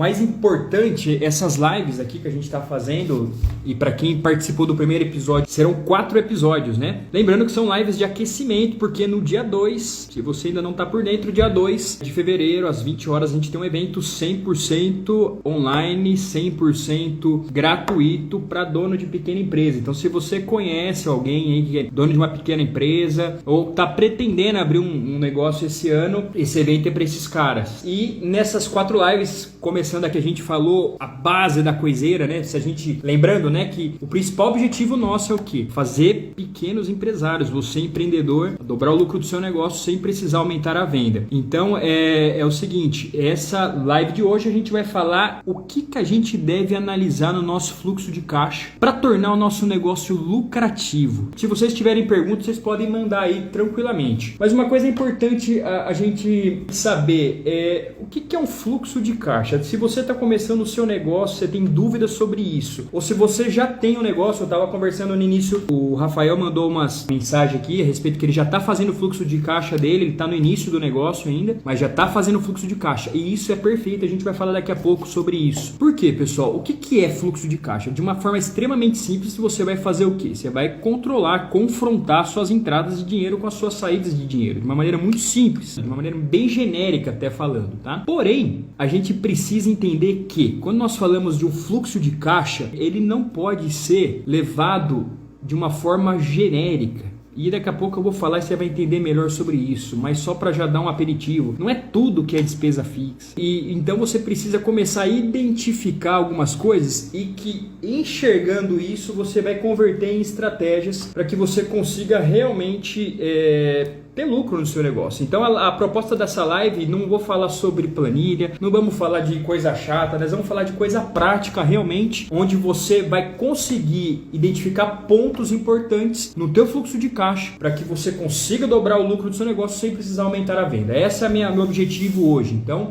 mais importante, essas lives aqui que a gente está fazendo, e para quem participou do primeiro episódio, serão 4 episódios, né? Lembrando que são lives de aquecimento, porque no dia 2, se você ainda não está por dentro, dia 2 de fevereiro, às 20 horas, a gente tem um evento 100% online, 100% gratuito para dono de pequena empresa. Então, se você conhece alguém aí que é dono de uma pequena empresa ou está pretendendo abrir um negócio esse ano, esse evento é para esses caras. E nessas 4 lives, começando aqui, a gente falou a base da coiseira, né? Se a gente, lembrando, né, que o principal objetivo nosso é o quê? Fazer pequenos empresários, você empreendedor, dobrar o lucro do seu negócio sem precisar aumentar a venda. Então é o seguinte, essa live de hoje a gente vai falar o que a gente deve analisar no nosso fluxo de caixa para tornar o nosso negócio lucrativo. Se vocês tiverem perguntas, vocês podem mandar aí tranquilamente. Mas uma coisa importante a gente saber é o que é um fluxo de caixa. Se você está começando o seu negócio, você tem dúvidas sobre isso, ou se você já tem um negócio, eu estava conversando no início, o Rafael mandou umas mensagens aqui a respeito que ele já está fazendo o fluxo de caixa dele, ele está no início do negócio ainda, mas já está fazendo o fluxo de caixa, e isso é perfeito, a gente vai falar daqui a pouco sobre isso. Por quê, pessoal? O que é fluxo de caixa? De uma forma extremamente simples, você vai fazer o quê? Você vai controlar, confrontar suas entradas de dinheiro com as suas saídas de dinheiro, de uma maneira muito simples, de uma maneira bem genérica até falando, tá? Porém, a gente precisa entender que quando nós falamos de um fluxo de caixa, ele não pode ser levado de uma forma genérica. E daqui a pouco eu vou falar e você vai entender melhor sobre isso, mas só para já dar um aperitivo. Não é tudo que é despesa fixa. E então você precisa começar a identificar algumas coisas e que enxergando isso você vai converter em estratégias para que você consiga realmente ter lucro no seu negócio. Então a proposta dessa live, não vou falar sobre planilha, não vamos falar de coisa chata, nós vamos falar de coisa prática realmente, onde você vai conseguir identificar pontos importantes no teu fluxo de caixa para que você consiga dobrar o lucro do seu negócio sem precisar aumentar a venda. Esse é meu objetivo hoje. Então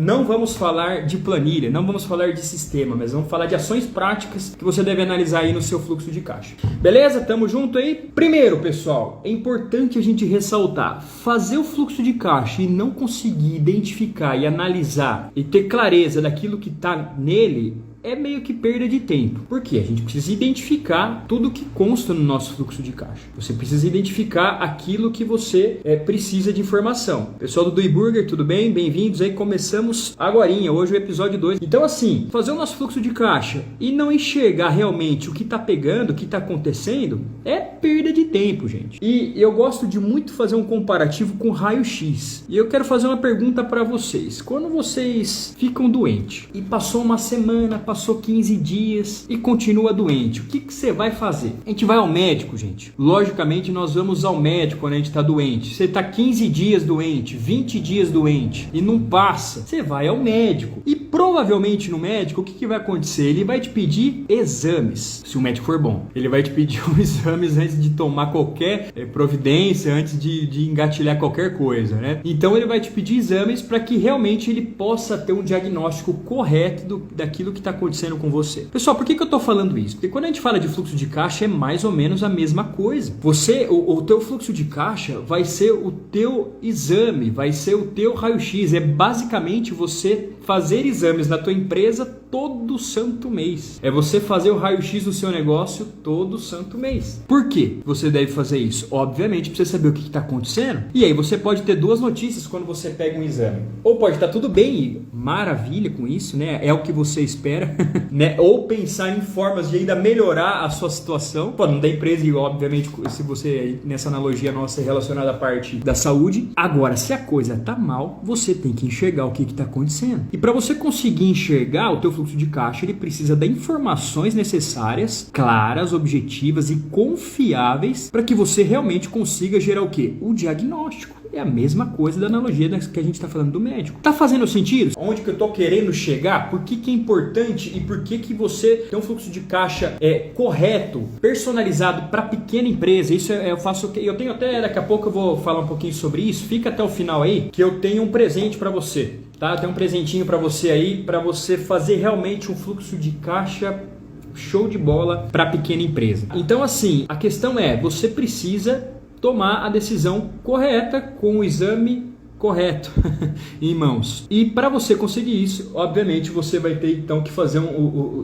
não vamos falar de planilha, não vamos falar de sistema, mas vamos falar de ações práticas que você deve analisar aí no seu fluxo de caixa. Beleza? Tamo junto aí? Primeiro, pessoal, é importante a gente ressaltar, fazer o fluxo de caixa e não conseguir identificar e analisar e ter clareza daquilo que está nele é meio que perda de tempo. Por quê? A gente precisa identificar tudo que consta no nosso fluxo de caixa. Você precisa identificar aquilo que você precisa de informação. Pessoal do Dui Burger, tudo bem? Bem-vindos aí. Começamos agorinha, hoje o episódio 2. Então assim, fazer o nosso fluxo de caixa e não enxergar realmente o que está pegando, o que está acontecendo, é perda de tempo, gente. E eu gosto de muito fazer um comparativo com raio-x. E eu quero fazer uma pergunta para vocês. Quando vocês ficam doentes e passou uma semana, passou 15 dias e continua doente, o que você vai fazer? A gente vai ao médico, gente. Logicamente, nós vamos ao médico quando a gente está doente. Você está 15 dias doente, 20 dias doente e não passa, você vai ao médico. E provavelmente no médico, o que vai acontecer? Ele vai te pedir exames, se o médico for bom. Ele vai te pedir os exames antes de tomar qualquer providência, antes de engatilhar qualquer coisa, né? Então ele vai te pedir exames para que realmente ele possa ter um diagnóstico correto daquilo que está acontecendo com você. Pessoal, por que eu estou falando isso? Porque quando a gente fala de fluxo de caixa é mais ou menos a mesma coisa. O teu fluxo de caixa vai ser o teu exame, vai ser o teu raio-x. É basicamente você fazer exames na tua empresa todo santo mês. É você fazer o raio-x do seu negócio todo santo mês. Por que você deve fazer isso? Obviamente, para você saber o que está acontecendo. E aí você pode ter 2 notícias quando você pega um exame. Ou pode estar tudo bem, maravilha com isso, né? É o que você espera, né? Ou pensar em formas de ainda melhorar a sua situação, não da empresa e obviamente se você, nessa analogia nossa, é relacionada à parte da saúde. Agora, se a coisa tá mal, você tem que enxergar o que está acontecendo. E para você conseguir enxergar o teu fluxo de caixa, ele precisa dar informações necessárias, claras, objetivas e confiáveis para que você realmente consiga gerar o quê? O diagnóstico. É a mesma coisa da analogia que a gente está falando do médico. Tá fazendo sentido? Onde que eu tô querendo chegar? Por que é importante e por que você tem um fluxo de caixa correto, personalizado para pequena empresa? Isso eu tenho até, daqui a pouco eu vou falar um pouquinho sobre isso. Fica até o final aí que eu tenho um presente para você, tá? Tem um presentinho para você aí, para você fazer realmente um fluxo de caixa show de bola para pequena empresa. Então assim, a questão é, você precisa tomar a decisão correta, com o exame correto em mãos. E para você conseguir isso, obviamente, você vai ter então que fazer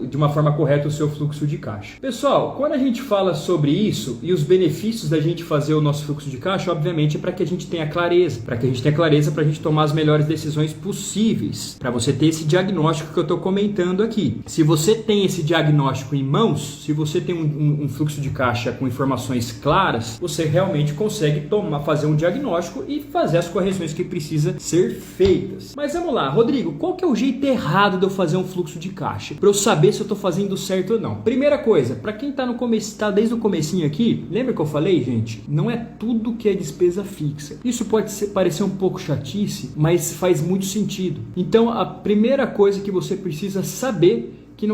de uma forma correta o seu fluxo de caixa. Pessoal, quando a gente fala sobre isso e os benefícios da gente fazer o nosso fluxo de caixa, obviamente é para que a gente tenha clareza, para a gente tomar as melhores decisões possíveis, para você ter esse diagnóstico que eu estou comentando aqui. Se você tem esse diagnóstico em mãos, se você tem um fluxo de caixa com informações claras, você realmente consegue fazer um diagnóstico e fazer as correções que precisa ser feitas. Mas vamos lá, Rodrigo, qual que é o jeito errado de eu fazer um fluxo de caixa? Para eu saber se eu estou fazendo certo ou não. Primeira coisa, para quem está no começo, tá desde o comecinho aqui, lembra que eu falei, gente? Não é tudo que é despesa fixa. Isso pode parecer um pouco chatice, mas faz muito sentido. Então, a primeira coisa que você precisa saber que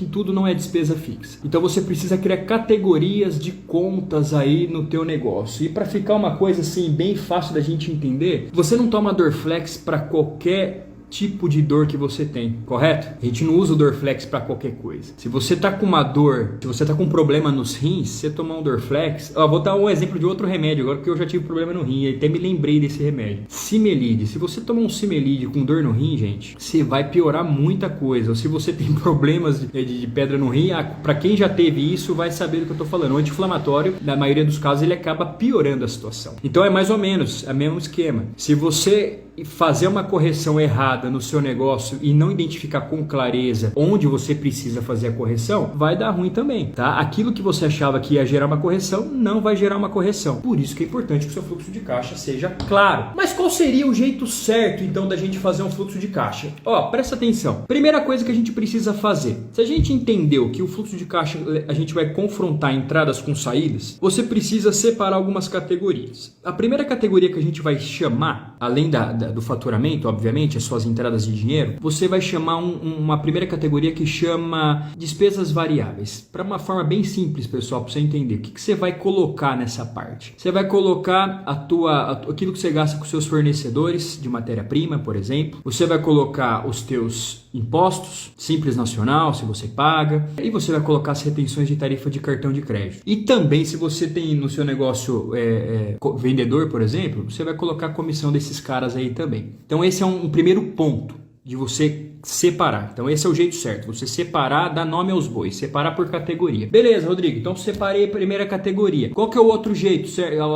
tudo não é despesa fixa. Então você precisa criar categorias de contas aí no teu negócio. E para ficar uma coisa assim bem fácil da gente entender, você não toma Dorflex para qualquer tipo de dor que você tem, correto? A gente não usa o Dorflex para qualquer coisa. Se você tá com uma dor, se você tá com um problema nos rins, você tomar um Dorflex, vou dar um exemplo de outro remédio agora, porque eu já tive problema no rim, e até me lembrei desse remédio. Cimelide. Se você tomar um Cimelide com dor no rim, gente, você vai piorar muita coisa. Ou se você tem problemas de pedra no rim, para quem já teve isso, vai saber do que eu tô falando. O anti-inflamatório, na maioria dos casos, ele acaba piorando a situação. Então é mais ou menos o mesmo esquema. Se você fazer uma correção errada no seu negócio e não identificar com clareza onde você precisa fazer a correção, vai dar ruim também, tá? Aquilo que você achava que ia gerar uma correção, não vai gerar uma correção. Por isso que é importante que o seu fluxo de caixa seja claro. Mas qual seria o jeito certo, então, da gente fazer um fluxo de caixa? Presta atenção. Primeira coisa que a gente precisa fazer. Se a gente entendeu que o fluxo de caixa a gente vai confrontar entradas com saídas, você precisa separar algumas categorias. A primeira categoria que a gente vai chamar, além do faturamento, obviamente, as suas entradas de dinheiro, você vai chamar uma primeira categoria que chama despesas variáveis. Para uma forma bem simples, pessoal, para você entender. O que você vai colocar nessa parte? Você vai colocar aquilo que você gasta com seus fornecedores de matéria-prima, por exemplo. Você vai colocar os teus impostos, Simples Nacional, se você paga. E você vai colocar as retenções de tarifa de cartão de crédito. E também, se você tem no seu negócio vendedor, por exemplo, você vai colocar a comissão desses caras aí também. Então esse é um primeiro ponto de você separar. Então esse é o jeito certo, você separar, dar nome aos bois, separar por categoria. Beleza, Rodrigo, então separei a primeira categoria. Qual que é o outro jeito,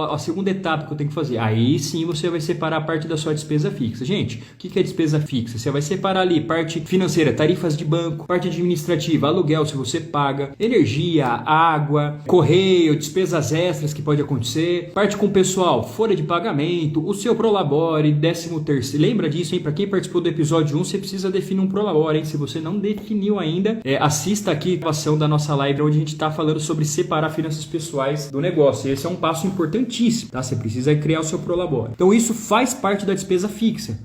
a segunda etapa que eu tenho que fazer? Aí sim você vai separar a parte da sua despesa fixa. Gente, o que é despesa fixa? Você vai separar ali parte financeira, tarifas de banco, parte administrativa, aluguel se você paga, energia, água, correio, despesas extras que pode acontecer, parte com o pessoal, folha de pagamento, o seu Prolabore, 13º. Lembra disso, hein? Para quem participou do episódio 1, você precisa definir um Prolabore, hein? Se você não definiu ainda, assista aqui a gravação da nossa live onde a gente está falando sobre separar finanças pessoais do negócio. Esse é um passo importantíssimo, tá? Você precisa criar o seu Prolabore. Então isso faz parte da despesa fixa.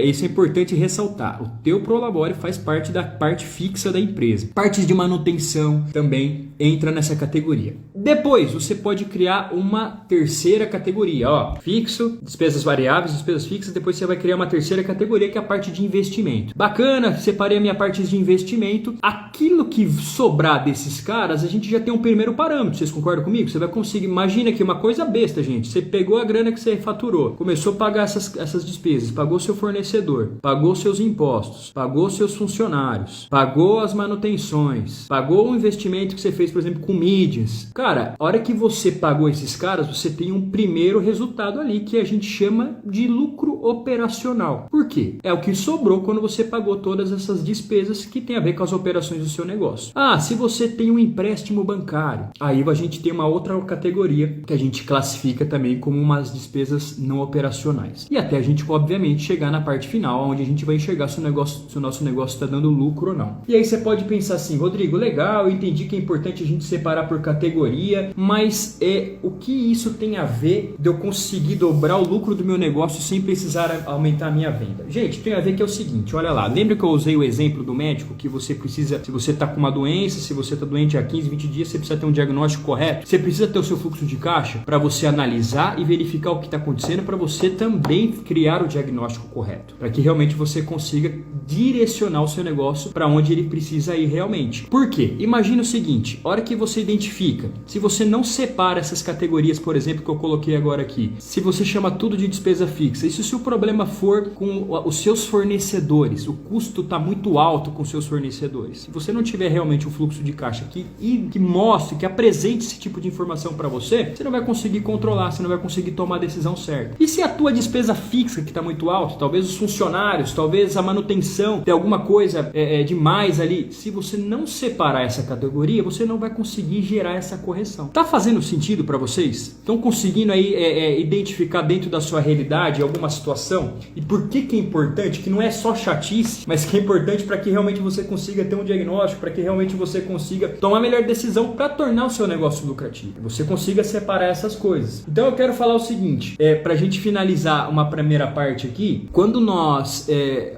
Isso é importante ressaltar. O teu Prolabore faz parte da parte fixa da empresa. Partes de manutenção também entra nessa categoria. Depois você pode criar uma terceira categoria, fixo, despesas variáveis, despesas fixas. Depois você vai criar uma terceira categoria que é a parte de investimento. Bacana, separei a minha parte de investimento. Aquilo que sobrar desses caras, a gente já tem um primeiro parâmetro. Vocês concordam comigo? Você vai conseguir. Imagina que uma coisa besta, gente. Você pegou a grana que você faturou, começou a pagar essas despesas, pagou seu fornecedor, pagou seus impostos, pagou seus funcionários, pagou as manutenções, pagou o investimento que você fez, por exemplo, com mídias. Cara, a hora que você pagou esses caras, você tem um primeiro resultado ali que a gente chama de lucro operacional. Por quê? É o que sobrou quando você pagou todas essas despesas que tem a ver com as operações do seu negócio. Se você tem um empréstimo bancário, aí a gente tem uma outra categoria que a gente classifica também como umas despesas não operacionais. E até a gente, obviamente, chegar na parte final, onde a gente vai enxergar se o nosso negócio está dando lucro ou não. E aí você pode pensar assim, Rodrigo, legal, eu entendi que é importante a gente separar por categoria, mas o que isso tem a ver de eu conseguir dobrar o lucro do meu negócio sem precisar aumentar a minha venda? Gente, tem a ver que é o seguinte, seguinte, olha lá, lembra que eu usei o exemplo do médico que você precisa, se você está com uma doença, se você está doente há 15, 20 dias, você precisa ter um diagnóstico correto, você precisa ter o seu fluxo de caixa para você analisar e verificar o que está acontecendo, para você também criar o diagnóstico correto, para que realmente você consiga direcionar o seu negócio para onde ele precisa ir realmente. Por quê? Imagina o seguinte, a hora que você identifica, se você não separa essas categorias, por exemplo, que eu coloquei agora aqui, se você chama tudo de despesa fixa, e se o seu problema for com os seus fornecedores, o custo está muito alto com os seus fornecedores, se você não tiver realmente um fluxo de caixa que mostre, que apresente esse tipo de informação para você, você não vai conseguir controlar, você não vai conseguir tomar a decisão certa. E se a tua despesa fixa que está muito alta, talvez os funcionários, talvez a manutenção, tem alguma coisa demais ali, se você não separar essa categoria, você não vai conseguir gerar essa correção. Tá fazendo sentido para vocês? Estão conseguindo aí identificar dentro da sua realidade alguma situação? E por que é importante? Que não é só chatice, mas que é importante para que realmente você consiga ter um diagnóstico, para que realmente você consiga tomar a melhor decisão para tornar o seu negócio lucrativo. Você consiga separar essas coisas. Então eu quero falar o seguinte, para a gente finalizar uma primeira parte aqui, quando nós,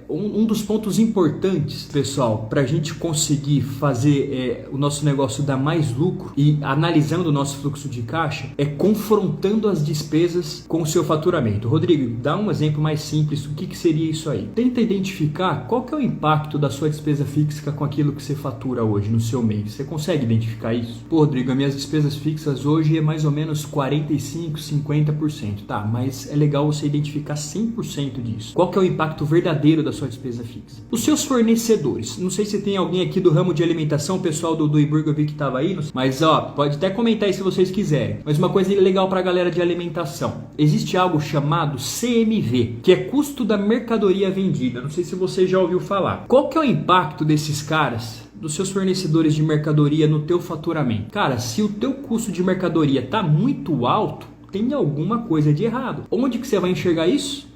um dos pontos importantes, pessoal, para a gente conseguir fazer o nosso negócio dar mais lucro e analisando o nosso fluxo de caixa, é confrontando as despesas com o seu faturamento. Rodrigo, dá um exemplo mais simples, o que seria isso aí? Tenta identificar qual que é o impacto da sua despesa fixa com aquilo que você fatura hoje no seu mês. Você consegue identificar isso? Pô, Rodrigo, as minhas despesas fixas hoje é mais ou menos 45%, 50%. Tá, mas é legal você identificar 100% disso. Qual que é o impacto verdadeiro da sua despesa fixa? Os seus fornecedores. Não sei se tem alguém aqui do ramo de alimentação, o pessoal do Iburgo eu vi que estava aí, mas pode até comentar aí se vocês quiserem. Mas uma coisa legal para a galera de alimentação. Existe algo chamado CMV, que é custo da mercadoria vendida. Não sei se você já ouviu falar. Qual que é o impacto desses caras, dos seus fornecedores de mercadoria no teu faturamento? Cara, se o teu custo de mercadoria está muito alto, tem alguma coisa de errado. Onde que você vai enxergar isso?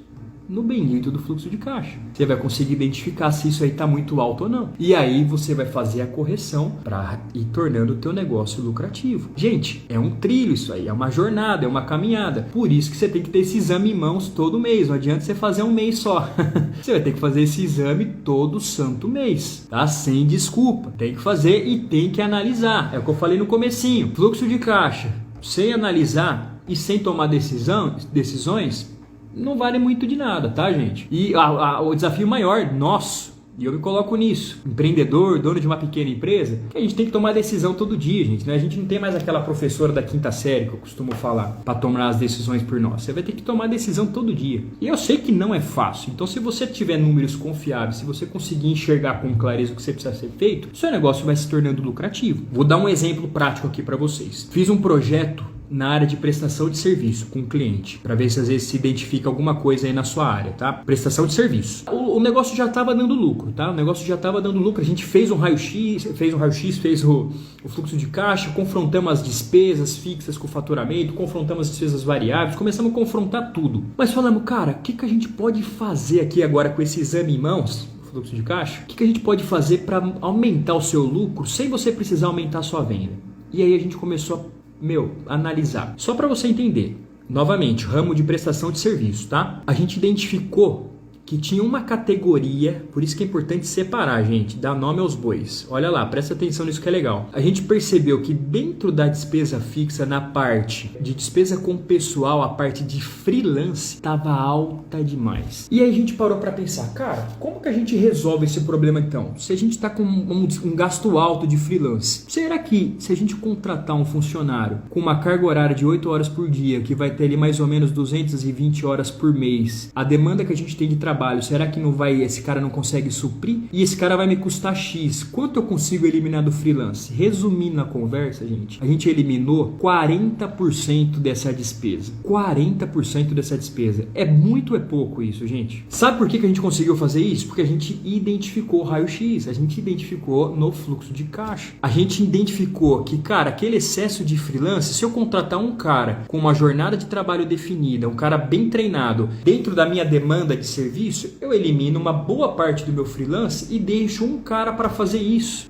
No bendito do fluxo de caixa. Você vai conseguir identificar se isso aí está muito alto ou não. E aí você vai fazer a correção para ir tornando o teu negócio lucrativo. Gente, é um trilho isso aí, é uma jornada, é uma caminhada. Por isso que você tem que ter esse exame em mãos todo mês. Não adianta você fazer um mês só. Você vai ter que fazer esse exame todo santo mês, tá? Sem desculpa. Tem que fazer e tem que analisar. É o que eu falei no comecinho. Fluxo de caixa, sem analisar e sem tomar decisões, não vale muito de nada, tá, gente? E o desafio maior nosso, e eu me coloco nisso, empreendedor, dono de uma pequena empresa, que a gente tem que tomar decisão todo dia, gente, né? A gente não tem mais aquela professora da quinta série que eu costumo falar para tomar as decisões por nós. Você vai ter que tomar decisão todo dia. E eu sei que não é fácil. Então, se você tiver números confiáveis, se você conseguir enxergar com clareza o que você precisa ser feito, seu negócio vai se tornando lucrativo. Vou dar um exemplo prático aqui para vocês. Fiz um projeto na área de prestação de serviço com o cliente, para ver se às vezes se identifica alguma coisa aí na sua área, tá? Prestação de serviço. O negócio já estava dando lucro, tá? O negócio já estava dando lucro. A gente fez um raio-x, fez o fluxo de caixa, confrontamos as despesas fixas com o faturamento, confrontamos as despesas variáveis, começamos a confrontar tudo. Mas falamos, cara, o que a gente pode fazer aqui agora com esse exame em mãos? Fluxo de caixa? O que a gente pode fazer para aumentar o seu lucro sem você precisar aumentar a sua venda? E aí a gente começou a analisar. Só para você entender, novamente, ramo de prestação de serviço, tá? A gente identificou que tinha uma categoria, por isso que é importante separar, gente, dar nome aos bois. Olha lá, presta atenção nisso que é legal. A gente percebeu que dentro da despesa fixa, na parte de despesa com pessoal, a parte de freelance estava alta demais. E aí a gente parou para pensar, cara, como que a gente resolve esse problema então? Se a gente está com um gasto alto de freelance, será que se a gente contratar um funcionário com uma carga horária de 8 horas por dia, que vai ter ali mais ou menos 220 horas por mês, a demanda que a gente tem de trabalho, será que esse cara não consegue suprir? E esse cara vai me custar X. Quanto eu consigo eliminar do freelance? Resumindo a conversa, gente, a gente eliminou 40% dessa despesa. 40% dessa despesa. É muito ou é pouco isso, gente? Sabe por que a gente conseguiu fazer isso? Porque a gente identificou o raio-x, a gente identificou no fluxo de caixa. A gente identificou que, cara, aquele excesso de freelance, se eu contratar um cara com uma jornada de trabalho definida, um cara bem treinado, dentro da minha demanda de serviço, serviço, eu elimino uma boa parte do meu freelance e deixo um cara para fazer isso.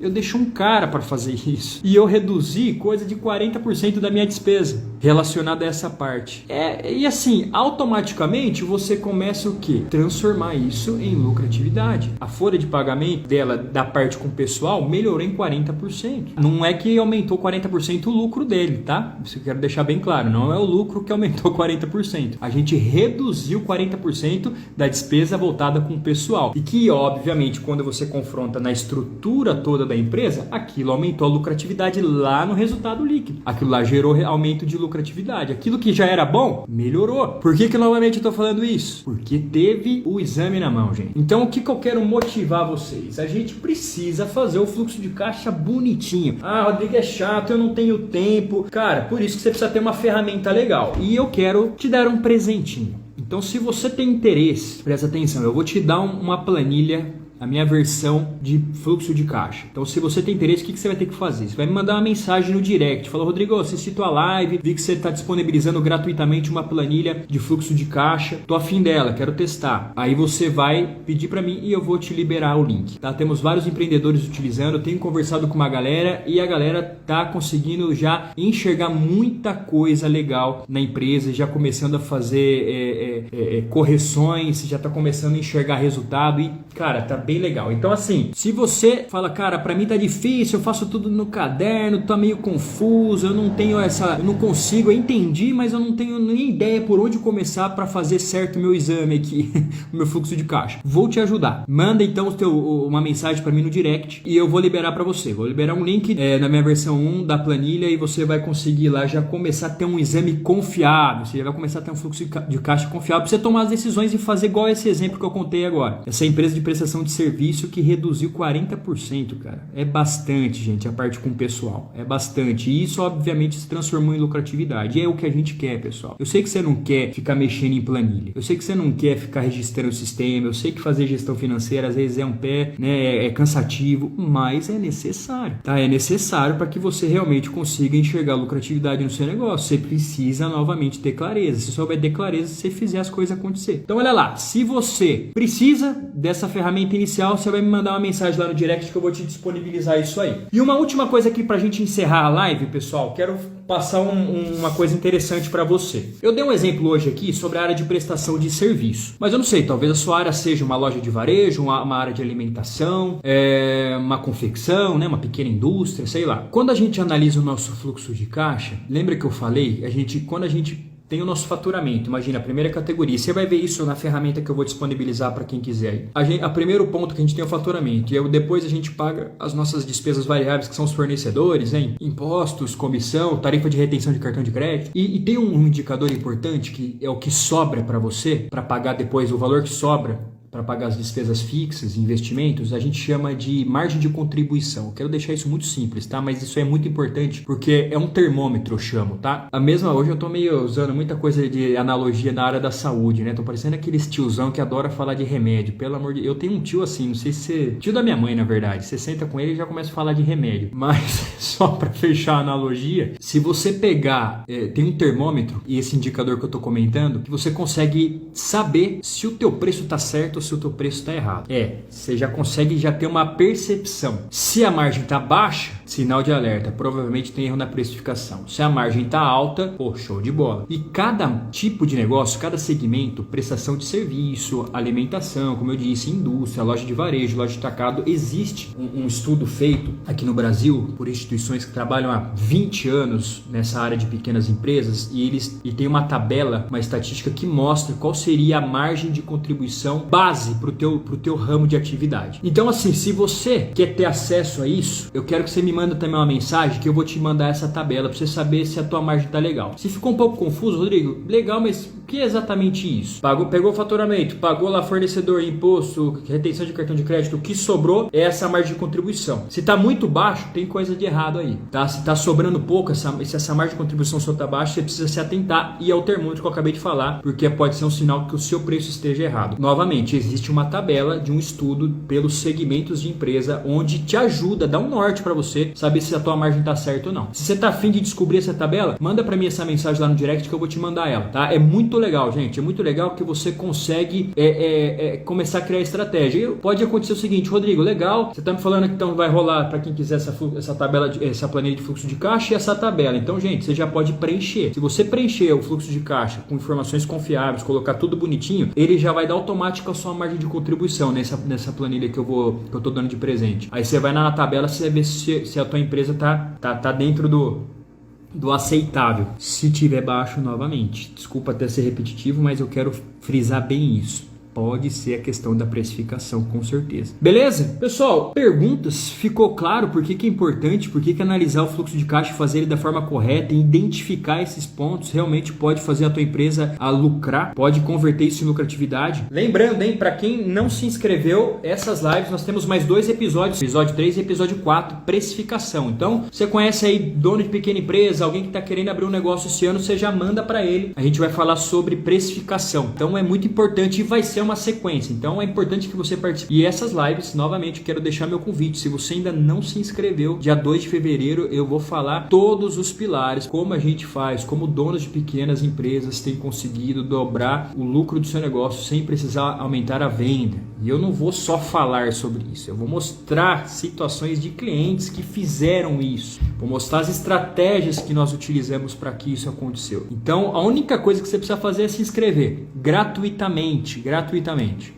E eu reduzi coisa de 40% da minha despesa relacionada a essa parte. E assim, automaticamente você começa o quê? Transformar isso em lucratividade. A folha de pagamento dela, da parte com o pessoal, melhorou em 40%. Não é que aumentou 40% o lucro dele, tá? Isso eu quero deixar bem claro. Não é o lucro que aumentou 40%. A gente reduziu 40% da despesa voltada com o pessoal. E que, obviamente, quando você confronta na estrutura toda da empresa, aquilo aumentou a lucratividade lá no resultado líquido. Aquilo lá gerou aumento de lucratividade. Aquilo que já era bom, melhorou. Por que novamente eu tô falando isso? Porque teve o exame na mão, gente. Então, o que eu quero motivar vocês? A gente precisa fazer o fluxo de caixa bonitinho. Ah, Rodrigo, é chato, eu não tenho tempo. Cara, por isso que você precisa ter uma ferramenta legal. E eu quero te dar um presentinho. Então, se você tem interesse, presta atenção, eu vou te dar uma planilha, a minha versão de fluxo de caixa. Então, se você tem interesse, o que você vai ter que fazer? Você vai me mandar uma mensagem no direct. Fala, Rodrigo, assisti tua live, vi que você está disponibilizando gratuitamente uma planilha de fluxo de caixa. Tô afim dela, quero testar. Aí você vai pedir para mim e eu vou te liberar o link. Tá? Temos vários empreendedores utilizando, eu tenho conversado com uma galera e a galera tá conseguindo já enxergar muita coisa legal na empresa, já começando a fazer correções, já tá começando a enxergar resultado e, cara, tá bem legal. Então, assim, se você fala, cara, pra mim tá difícil, eu faço tudo no caderno, tá meio confuso, eu não consigo, eu entendi, mas eu não tenho nem ideia por onde começar pra fazer certo o meu exame aqui, o meu fluxo de caixa. Vou te ajudar. Manda então uma mensagem pra mim no direct e eu vou liberar pra você. Vou liberar um link na minha versão 1 da planilha e você vai conseguir lá já começar a ter um exame confiável, você já vai começar a ter um fluxo de caixa confiável pra você tomar as decisões e fazer igual esse exemplo que eu contei agora. Essa empresa de prestação de serviço que reduziu 40%, cara. É bastante, gente, a parte com o pessoal. É bastante. E isso, obviamente, se transformou em lucratividade. E é o que a gente quer, pessoal. Eu sei que você não quer ficar mexendo em planilha. Eu sei que você não quer ficar registrando o sistema. Eu sei que fazer gestão financeira, às vezes, é um pé, né? É cansativo, mas é necessário, tá? É necessário para que você realmente consiga enxergar lucratividade no seu negócio. Você precisa, novamente, ter clareza. Se só vai ter clareza se você fizer as coisas acontecer. Então, olha lá. Se você precisa dessa ferramenta inicial, você vai me mandar uma mensagem lá no direct que eu vou te disponibilizar isso aí. E uma última coisa aqui pra gente encerrar a live, pessoal, quero passar uma coisa interessante para você. Eu dei um exemplo hoje aqui sobre a área de prestação de serviço, mas eu não sei, talvez a sua área seja uma loja de varejo, uma área de alimentação, uma confecção, né, uma pequena indústria, sei lá. Quando a gente analisa o nosso fluxo de caixa, lembra que eu falei, quando a gente tem o nosso faturamento, imagina a primeira categoria, você vai ver isso na ferramenta que eu vou disponibilizar para quem quiser. A primeiro ponto que a gente tem é o faturamento, e depois a gente paga as nossas despesas variáveis, que são os fornecedores, né? Impostos, comissão, tarifa de retenção de cartão de crédito, e tem um indicador importante que é o que sobra para você, para pagar depois o valor que sobra para pagar as despesas fixas, investimentos, a gente chama de margem de contribuição. Eu quero deixar isso muito simples, tá? Mas isso é muito importante porque é um termômetro, eu chamo, tá? Hoje eu tô meio usando muita coisa de analogia na área da saúde, né? Tô parecendo aqueles tiozão que adora falar de remédio. Pelo amor de Deus, eu tenho um tio assim, não sei se você... Tio da minha mãe, na verdade. Você senta com ele e já começa a falar de remédio. Mas, só para fechar a analogia, se você pegar, tem um termômetro e esse indicador que eu tô comentando, que você consegue saber se o teu preço tá certo, se o teu preço está errado. Você já consegue ter uma percepção. Se a margem está baixa, sinal de alerta, provavelmente tem erro na precificação. Se a margem está alta, pô, show de bola. E cada tipo de negócio, cada segmento, prestação de serviço, alimentação, como eu disse, indústria, loja de varejo, loja de atacado, existe um estudo feito aqui no Brasil por instituições que trabalham há 20 anos nessa área de pequenas empresas e tem uma tabela, uma estatística que mostra qual seria a margem de contribuição base pro teu ramo de atividade. Então, assim, se você quer ter acesso a isso, eu quero que você me manda também uma mensagem que eu vou te mandar essa tabela para você saber se a tua margem tá legal. Se ficou um pouco confuso, Rodrigo, legal, mas o que é exatamente isso? Pegou o faturamento, pagou lá fornecedor, imposto, retenção de cartão de crédito, o que sobrou é essa margem de contribuição. Se tá muito baixo, tem coisa de errado aí, tá? Se tá sobrando pouco, se essa margem de contribuição só tá baixa, você precisa se atentar e ao termômetro que eu acabei de falar, porque pode ser um sinal que o seu preço esteja errado. Novamente, existe uma tabela de um estudo pelos segmentos de empresa onde te ajuda, dá um norte para você saber se a tua margem tá certa ou não. Se você tá afim de descobrir essa tabela, manda para mim essa mensagem lá no direct que eu vou te mandar ela, tá? É muito muito legal, gente. É muito legal que você consegue começar a criar estratégia. E pode acontecer o seguinte, Rodrigo, legal, você está me falando que então vai rolar para quem quiser essa tabela, essa planilha de fluxo de caixa e essa tabela. Então, gente, você já pode preencher. Se você preencher o fluxo de caixa com informações confiáveis, colocar tudo bonitinho, ele já vai dar automático a sua margem de contribuição nessa planilha que eu tô dando de presente. Aí você vai na tabela, você vai ver se a tua empresa tá dentro do aceitável. Se tiver baixo, novamente, desculpa até ser repetitivo, mas eu quero frisar bem isso. Pode ser a questão da precificação, com certeza. Beleza? Pessoal, perguntas? Ficou claro por que é importante, por que analisar o fluxo de caixa e fazer ele da forma correta e identificar esses pontos realmente pode fazer a tua empresa a lucrar, pode converter isso em lucratividade? Lembrando, hein, para quem não se inscreveu, essas lives nós temos mais 2 episódios, episódio 3 e episódio 4, precificação. Então, você conhece aí dono de pequena empresa, alguém que está querendo abrir um negócio esse ano, você já manda para ele. A gente vai falar sobre precificação. Então, é muito importante e vai ser uma sequência, então é importante que você participe. E essas lives, novamente, quero deixar meu convite, se você ainda não se inscreveu, dia 2 de fevereiro eu vou falar todos os pilares, como a gente faz, como donos de pequenas empresas têm conseguido dobrar o lucro do seu negócio sem precisar aumentar a venda. E eu não vou só falar sobre isso, eu vou mostrar situações de clientes que fizeram isso, vou mostrar as estratégias que nós utilizamos para que isso aconteceu. Então, a única coisa que você precisa fazer é se inscrever, gratuitamente,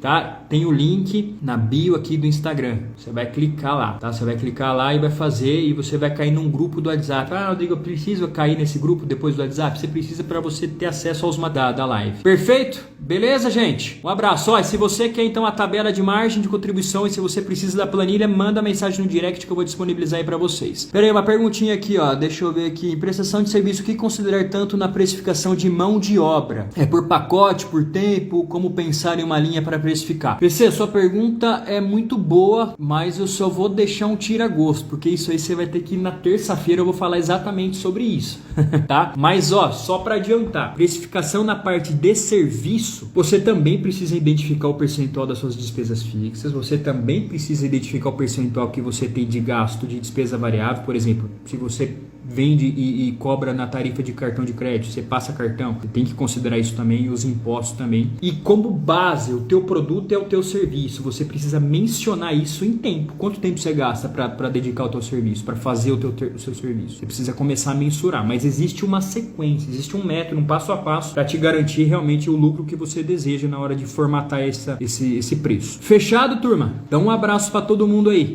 tá? Tem o link na bio aqui do Instagram, você vai clicar lá, tá? Você vai clicar lá e vai fazer, e você vai cair num grupo do WhatsApp. Ah, Rodrigo, eu preciso cair nesse grupo depois do WhatsApp? Você precisa para você ter acesso aos da live. Perfeito? Beleza, gente? Um abraço. Ó, se você quer então a tabela de margem de contribuição e se você precisa da planilha, manda mensagem no direct que eu vou disponibilizar aí para vocês. Pera aí, uma perguntinha aqui, ó. Deixa eu ver aqui. Em prestação de serviço, o que considerar tanto na precificação de mão de obra? É por pacote, por tempo? Como pensar em uma linha para precificar? PC, sua pergunta é muito boa, mas eu só vou deixar um tira-gosto, porque isso aí você vai ter que ir na terça-feira, eu vou falar exatamente sobre isso, tá? Mas ó, só para adiantar, precificação na parte de serviço, você também precisa identificar o percentual das suas despesas fixas, você também precisa identificar o percentual que você tem de gasto de despesa variável. Por exemplo, se você vende e cobra na tarifa de cartão de crédito, você passa cartão, você tem que considerar isso também, e os impostos também. E como base, o teu produto é o teu serviço, você precisa mencionar isso em tempo. Quanto tempo você gasta para dedicar ao teu serviço, para fazer o seu serviço? Você precisa começar a mensurar, mas existe uma sequência, existe um método, um passo a passo para te garantir realmente o lucro que você deseja na hora de formatar esse preço. Fechado, turma? Então um abraço para todo mundo aí.